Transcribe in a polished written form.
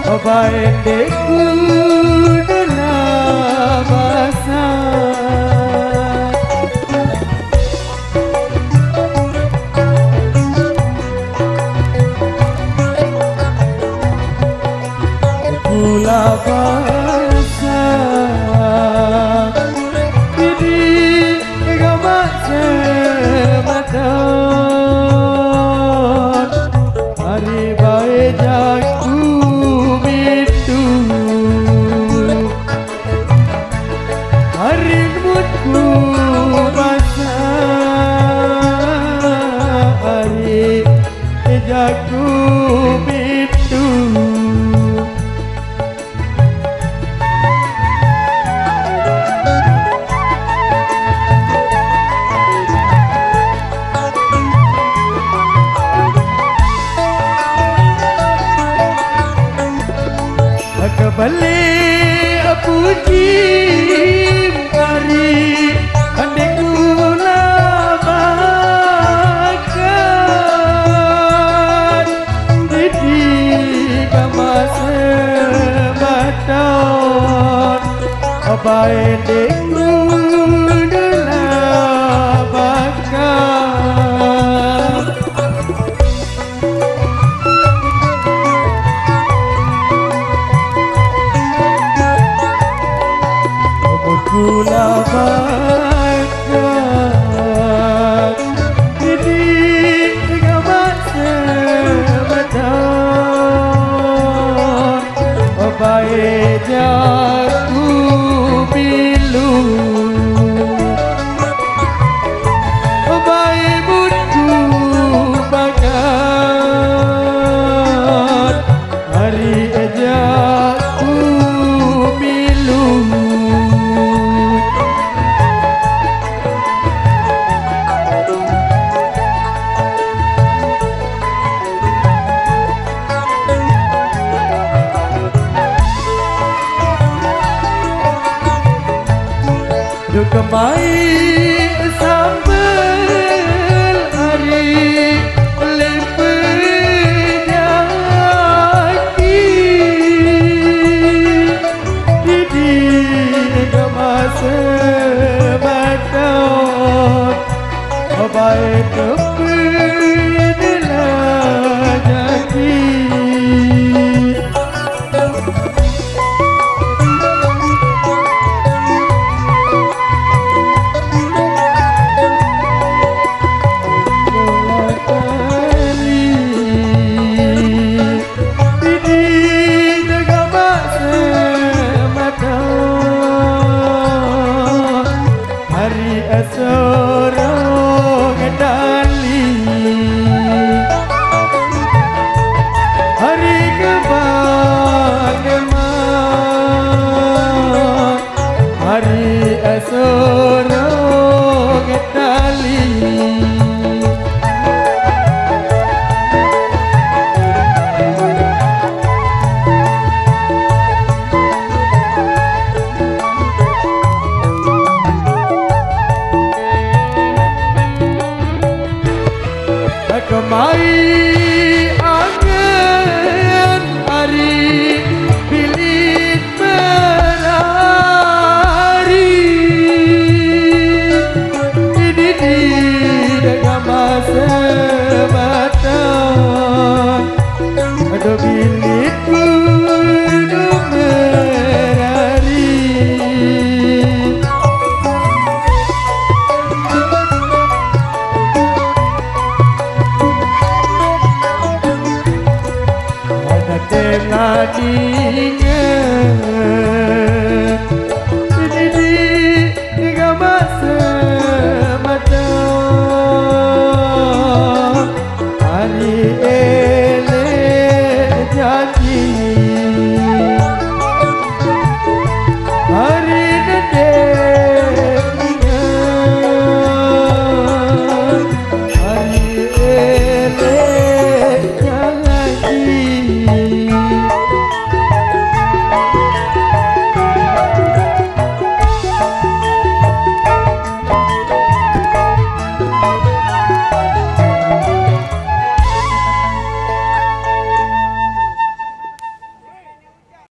Baiteku dalam bahasa Pula bahasa Jadi gamak sematan Hari baik jaku Hari mutku basah Hari jaku bitu Kembali puji hari Andaiku lamakan Didi gamas sematan Baiteku dalam bakal Kula bakal Didi gamak sematan Baik jaku bilu Baik mutku bakal Hari jaku bilu Kemai sambal hari lepedaki Didi gamas sematan Baik kepedelah jaki Sorong dali Hari kebang Hari sorong dali Kemai angen hari bilik berari Ini tidak gamas sematan Ada bilikku berari Tengah dingin